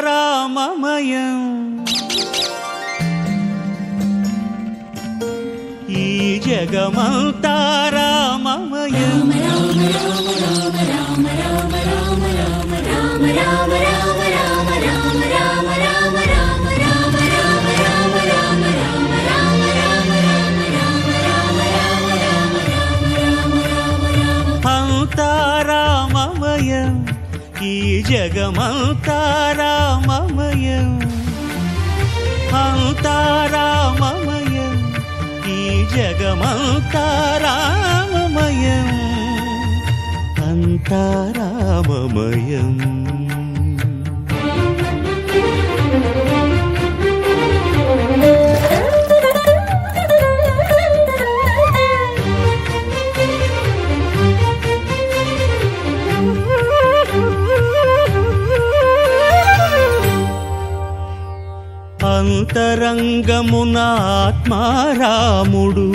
అంతారామమయం ఈ జగమంతారామమయం అంతారామమయం ఈ జగమంతారామమయం అంతారామమయం ఈ జగమంతారామమయం అంతారామమయం అంతరంగమున ఆత్మారాముడు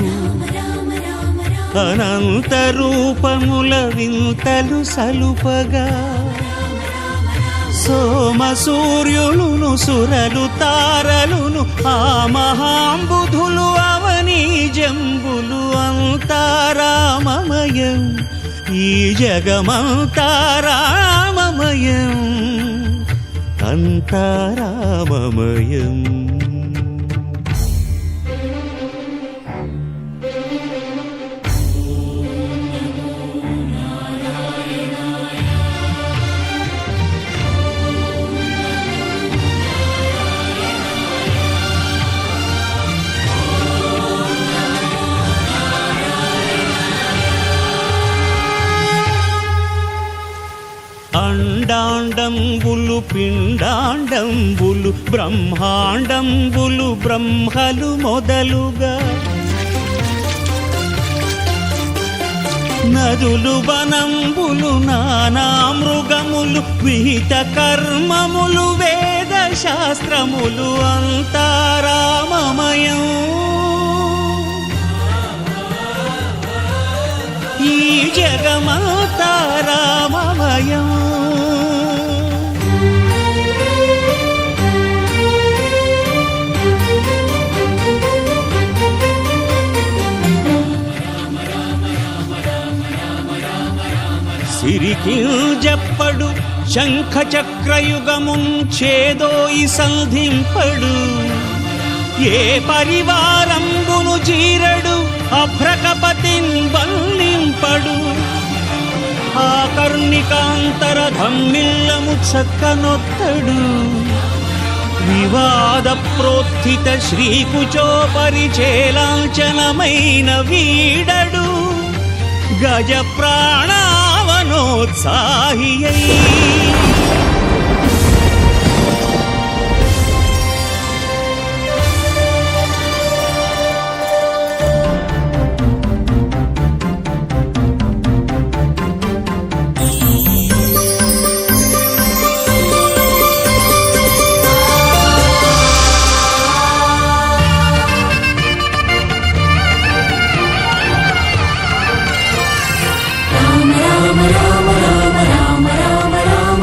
అనంత రూపముల వింతలు సలుపగా సోమ సూర్యులును సురలు తారలును ఆ మహాంబుధులు అవనీ జంబులు అంతారామమయం ఈ జగమంతారామమయం అంతారామమయం అండాండంబులు పిండాండంబులు బ్రహ్మాండంబులు బ్రహ్మలు మొదలుగా నదులు వనంబులు నానా మృగములు విహిత కర్మములు వేద శాస్త్రములు అంతారామమయం ఈ జగమంతారామమయం సిరికింజప్పడు శంఖ చక్రయుగముంచేదోయి సంధింపడు ఏ పరివారంబును చీరడు అభ్రకపతిన్ వల్లింపడు ఆ కర్ణికాంతరధమ్మిల్లము చక్కనొత్తడు వివాద ప్రోత్థిత శ్రీకుచోపరిచేలాంఛనమైన వీడడు గజ ప్రాణావనోత్సాహియై రామ రామ రామ రామ రామ రామ రామ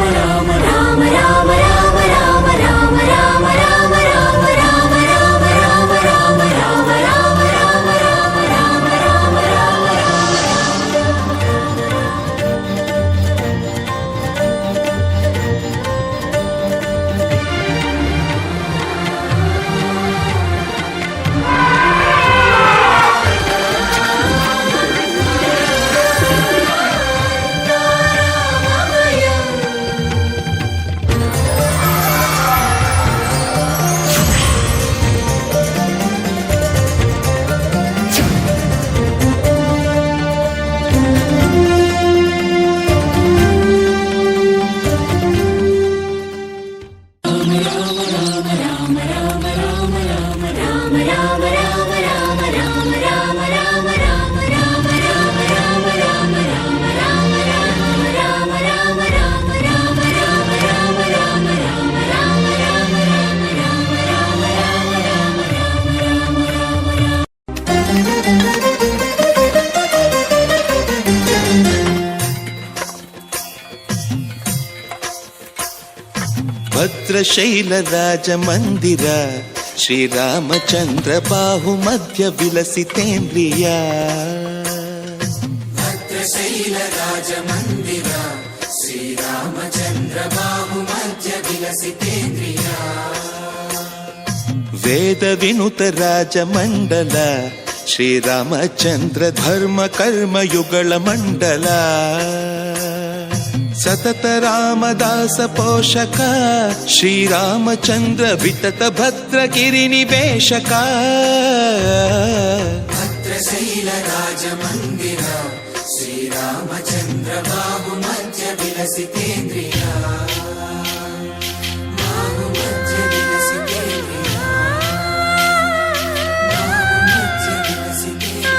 భద్రశైల రాజమందిర శ్రీరామచంద్ర బాహు మధ్య విలసితేంద్రియ భద్రశైల రాజమందిర శ్రీరామచంద్ర బాహు మధ్య విలసితేంద్రియ వేద వినుత రాజమండల శ్రీరామచంద్ర ధర్మ కర్మ యుగళ మండల సతత రామదాస పోషక శ్రీరామచంద్ర వితత భద్రగిరి నివేశక భద్రశైల రాజమందిర శ్రీరామచంద్ర బాహు మధ్య విలసితేంద్రియ బాహు మధ్య విలసితేంద్రియ బాహు మధ్య విలసితేంద్రియ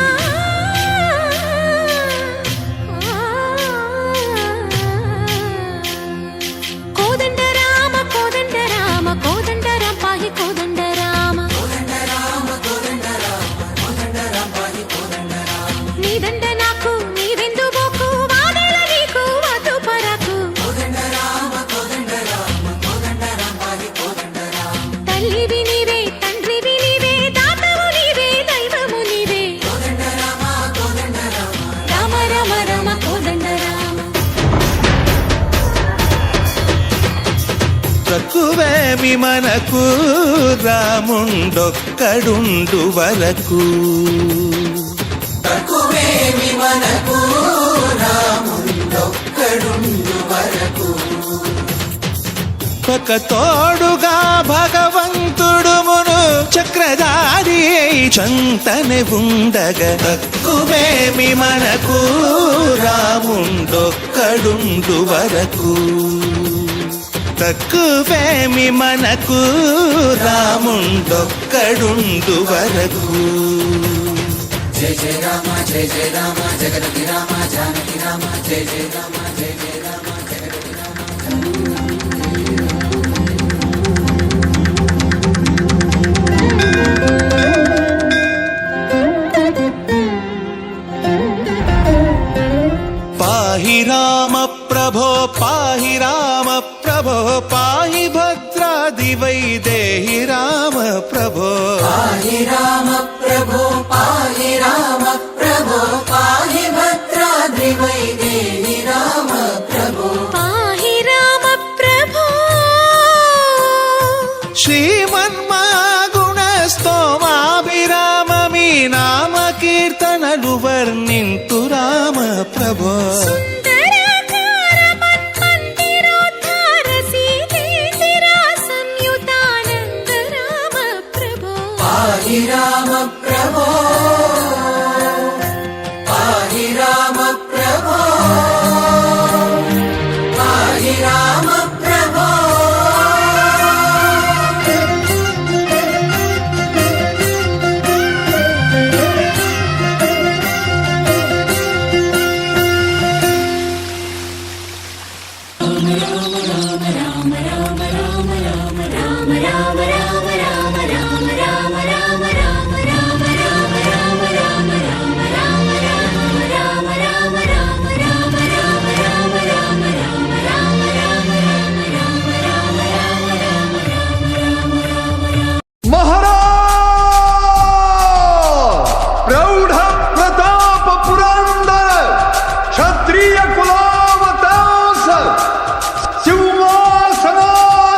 కోదండ రామ కోదండ రామ కోదండ రామ పాహి కోదండ రామ కోదండ రామ కోదండ రామ కోదండ రామ పాహి కోదండ రామ నీదండ నాకు నీదెందు బోకు వాదల నీకు వదు పరకు కోదండ రామ కోదండ రామ కోదండ రామ పాహి కోదండ రామ తల్లివి నీవే తండ్రివి నీవే దాతవు నీవే దైవము నీవే కోదండ రామ కోదండ రామ రామ రామ రామ కోదండ రామ తక్కువేమి మనకు రాముండొక్కడుండు వరకు తక్కువేమి మనకు రాముండొక్కడుండు వరకు ఒక తోడుగా భగవంతుడు మును చక్రధారి చంతనే ఉండగా తక్కువేమి మనకు రాముండొక్కడుండు వరకు తక్కువేమి మనకు రాముండొక్కడుండు వరకు జయ జయ రామ జయ జయ రామ జగదపి రామ జానకి రామ జయ జయ రామ జయ జయ రామ జగదపి రామ పాహి రామ ప్రభో పాహి రామ ప్రభో పాహి భద్రాది వైదేహి రామ ప్రభో పాహి రామ ప్రభో పాహి రామ ప్రభో పాహి భద్రాద్రి వైదేహి రామ ప్రభో పాహి రామ ప్రభో శ్రీమన్మాగుణ స్తోమాభిరామ మీ నామ కీర్తనలు వర్ణింతు రామ ప్రభో సుందరాకార మన్మందిరోద్ధార సీతేందిరా సంయుతానంద రామ ప్రభో పాహి రామ ప్రభో పాహి రామ ప్రభో పాహి రామ ప్రభో महाराज प्रौढ़ प्रताप पुरंदर क्षत्रिय कुलावतांस सिंहासनाधीश्वर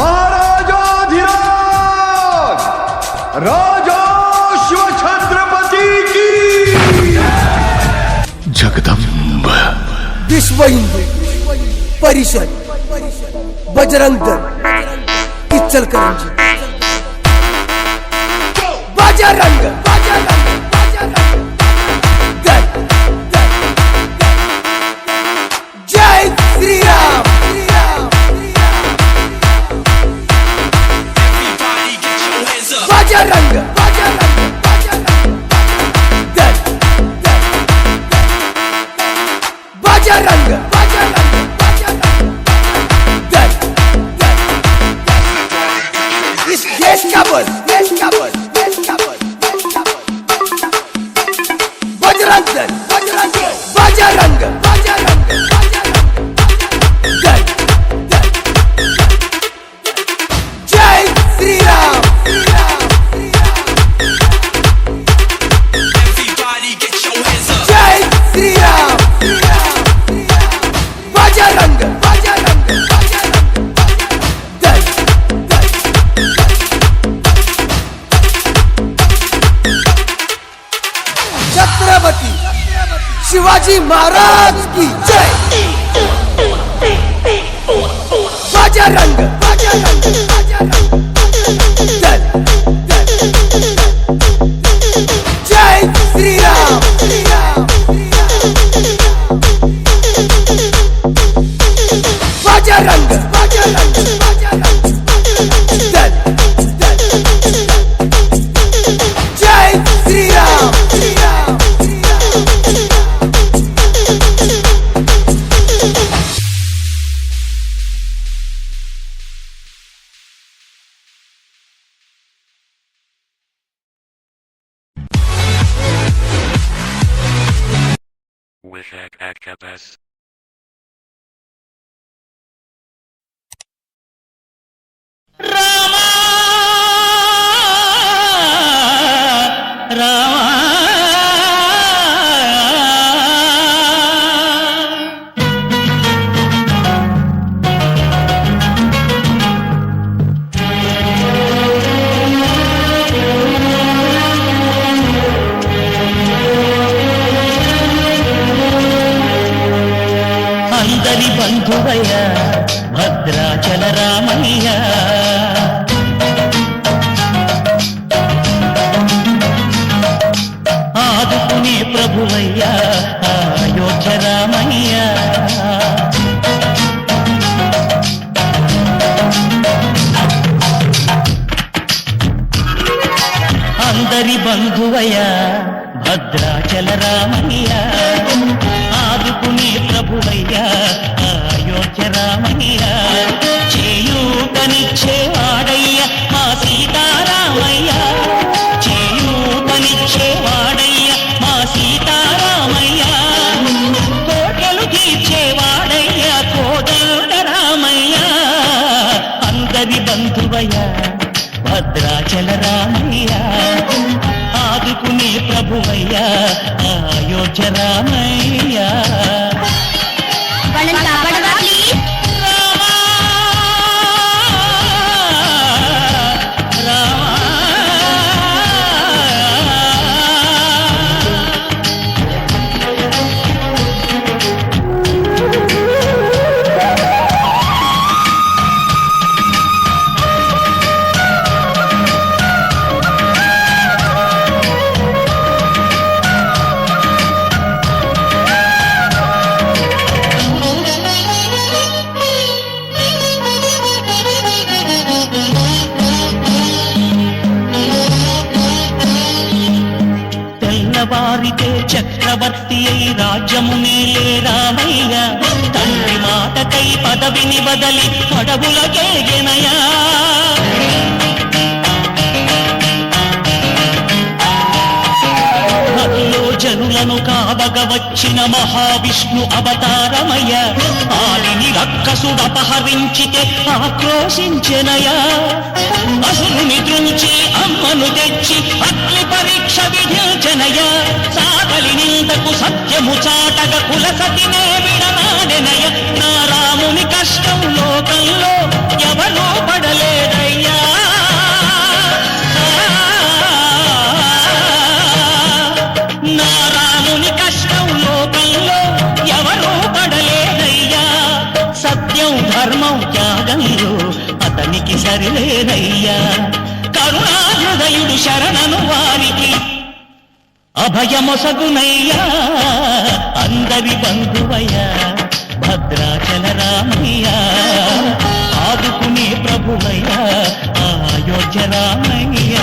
महाराजाधिराज राजाश्व छत्रपति की జగదంబ विश्व हिंदू परिषद बजरंग दल इचलकरंजी बजरंग दल जय श्री राम बजरंग दल बजरंग दल इस देश का बल बजरंग दल बजरंग दल छत्रपति शिवाजी महाराज की जय। बजरंग दल जय श्री राम। बजरंग दल जय श्री राम। Wishak Akapas. రామా రామా అందరి బంధువయ్య భద్రాచల రామయ్య ఆదుకునే ప్రభువయ్య అయోధ్య రామయ్య అందరి బంధువయ్య భద్రాచల రామయ్య ఆదుకునే ప్రభువయ్య అయోధ్య రామయ్య చేయూతనిచ్చేవాడయ్య మా సీతారామయ్య చేయూతనిచ్చేవాడయ్య మా సీతారామయ్య కోటలు తీర్చేవాడయ్య కోదండ రామయ్య అందరి బంధువయ్య భద్రాచల రామయ్య ఆదుకునే ప్రభువయ్య అయోధ్య రామయ్య తెల్లవారితే చక్రవర్తి అయి రాజ్యమునేలే రామయ్య తండ్రి మాటకై పదవిని బదలి అడవులకేగెనయా హరిలో జనులను కావగ వచ్చిన మహావిష్ణు అవతారమయ్య ఆలిని రక్కసుడపహరించితే ఆక్రోశించెనయా అసురుని దృంచి అమ్మను తెచ్చి అగ్ని పరీక్ష విధించనయ సాగలి నిందకు సత్యము చాటగ కులసతినే విడనాడెనయ నా రాముని కష్టం లోకంలో ఎవరూ పడలేదయ్యా నా రాముని కష్టం లోకంలో ఎవరూ పడలేదయ్యా సత్యం ధర్మం త్యాగంలో అతనికి సరిలేదయ్యా కరుణాహృదయుడు శరణను వారికి అభయమొసగునయ్యా అందరి బంధువయ్య భద్రాచల రామయ్య ఆదుకునే ప్రభువయ్య అయోధ్య రామయ్య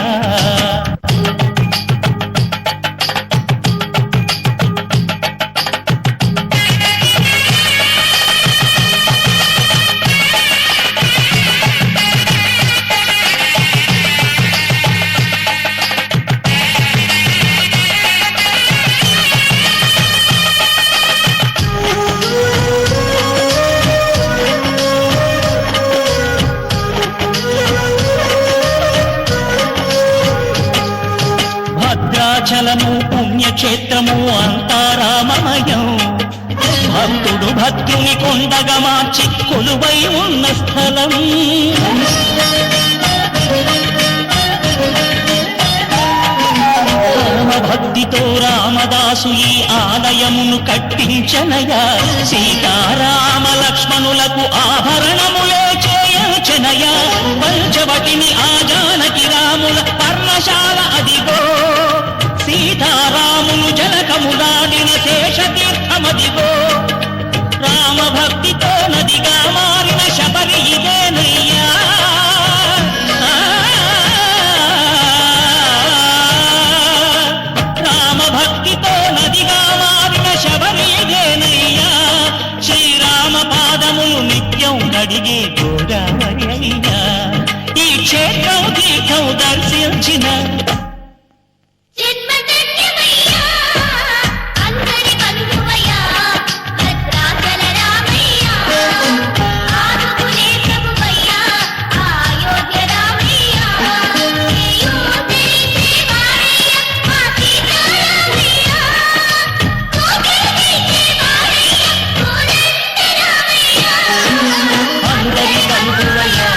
భద్రాచలము పుణ్యక్షేత్రము అంతా రామమయం భక్తుడు భద్రుని కొండగా మార్చి కొలువై ఉన్న స్థలం భక్తితో రామ శ్రీనివాసు ఈ ఆలయమును కట్టించనయా సీతారామ లక్ష్మణులకు ఆభరణములే చేయించనయా పంచవటిని ఆ జానకి రాముల పర్ణశాల అదిగో సీతారాములు జలకములాడిన శేషతీర్థమదిగో రామ భక్తితో నదిగా మారిన శబరి ఇదేనయ్యా రామ భక్తితో నదిగా మారిన శబరి ఇదేనయ్యా శ్రీరామ పాదములు నిత్యం కడిగే గోదావరి అయ్యా ఈ క్షేత్రం తీర్థం దర్శించిన జన్మధన్యమయ్యా అందరి బంధువయ్యా భద్రాచల రామయ్యా ఆదుకునే ప్రభువయ్యా అయోధ్య రామయ్యా చేయూతనిచ్చే వారయ్యా మా సీతారామయ్యా కోకిలిచ్చే వారయ్యా కోదండ రామయ్యా అందరి బంధువయ్యా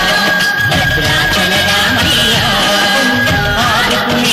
భద్రాచల రామయ్యా ఆదుకునే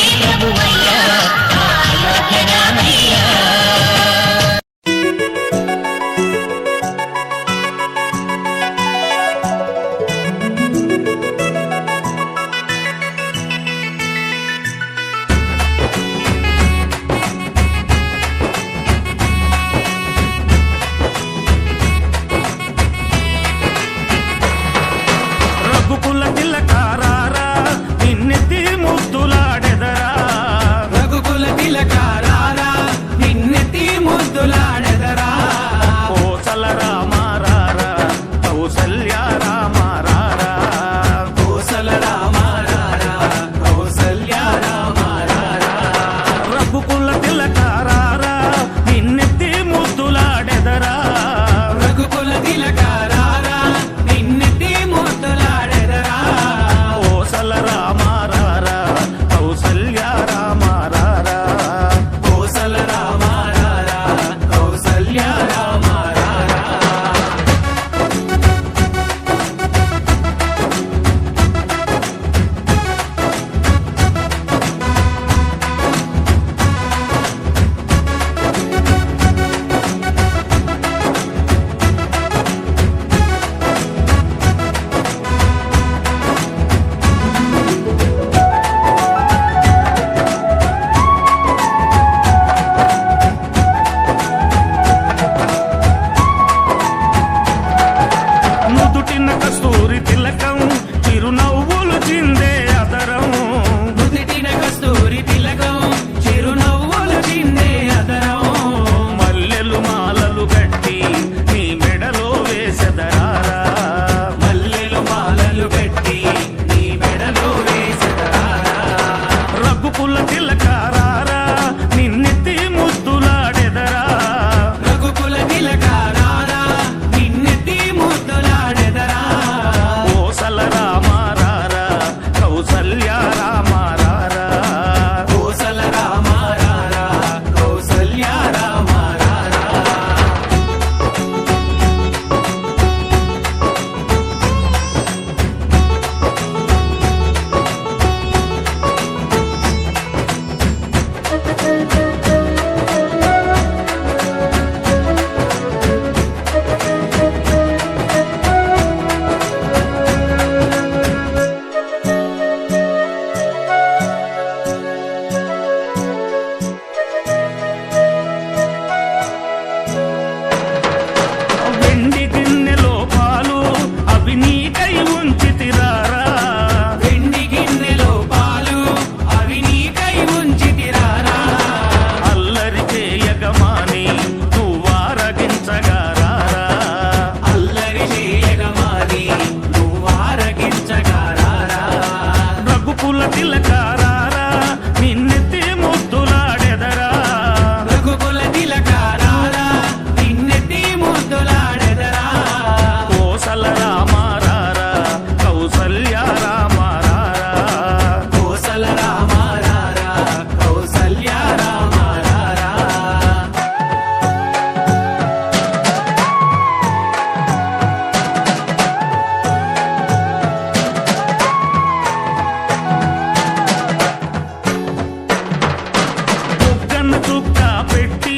పెట్టి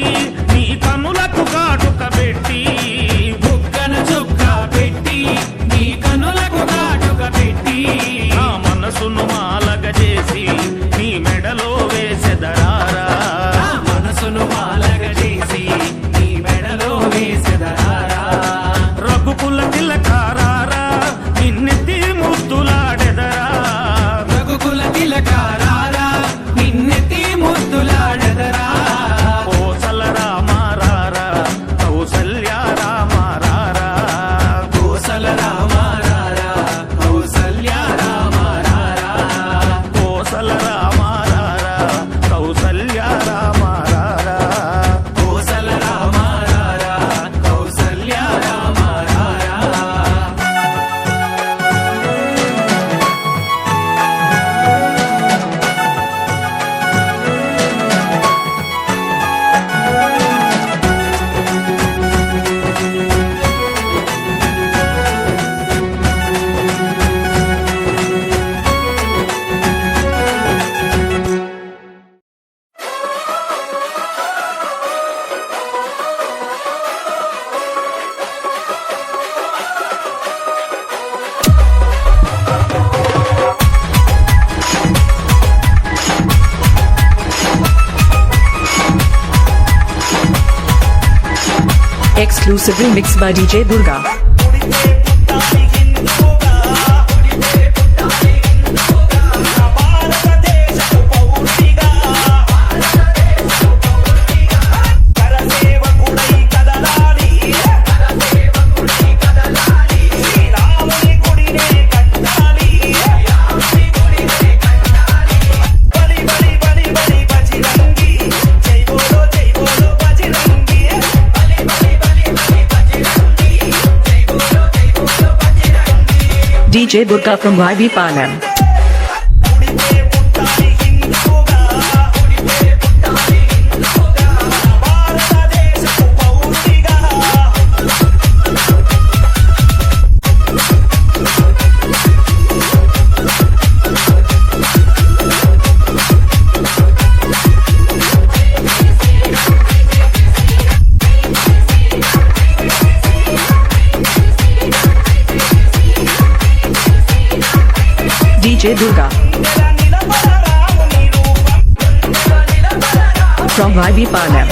నీ కనులకు కాటుక పెట్టి బుగ్గన చుక్క పెట్టి నీ కనులకు కాటుక పెట్టి నా మనసును మాలగ చేసి నీ మెడలో వేసెదరారా మనసును మాలగ చేసి నీ మెడలో వేసెదరారా రఘుకుల తిలకారారా నిన్నెత్తి ముద్దులాడెదరా రఘుకుల తిలకారారా నిన్నెత్తి ముద్దులాడెదరా Kosala రామారారా Kaushalya రామారారా Kosala రామారారా Kaushalya రామారారా Kosala రామారారా Kaushalya రామారారా Kosala రామారారా Kaushalya రామారారా Exclusively mixed by DJ Durga. DJ Durga from YB Panam. DJ Durga from YB Panam.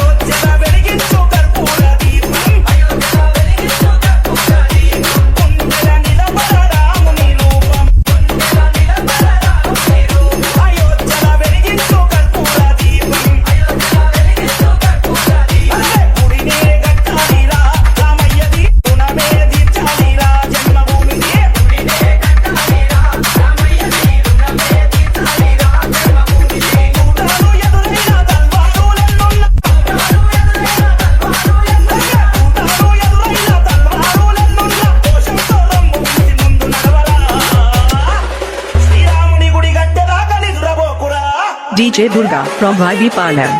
DJ Durga from YB Panam.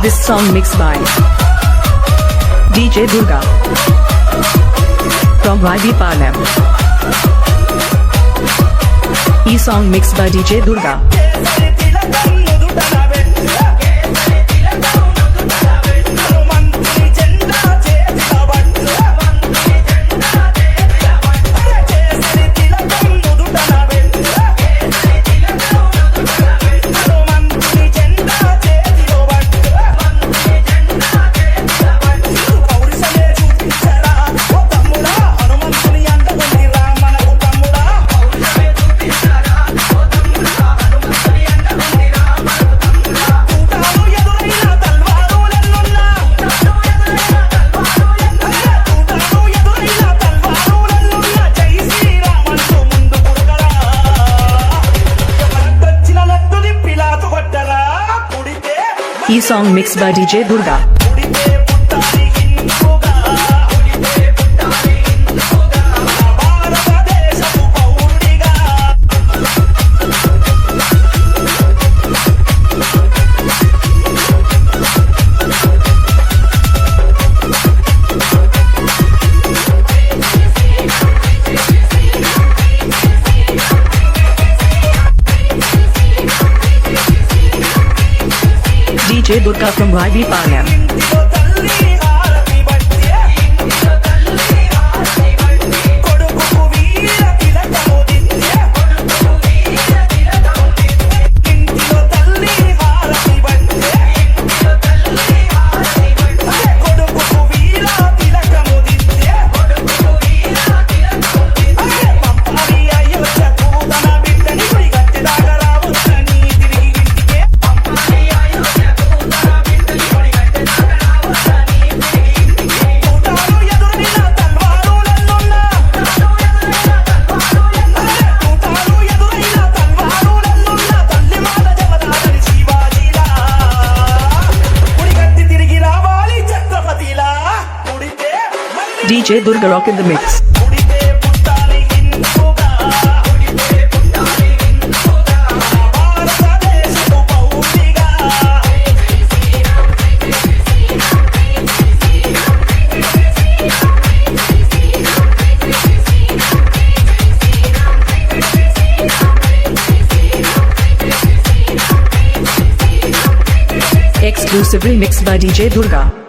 This song mixed by DJ Durga from YB Panam. E-song mixed by DJ Durga. E-song mixed by DJ Durga. DJ Durga from YB Palam. DJ Durga rock in the mix. Exclusively mixed by DJ Durga.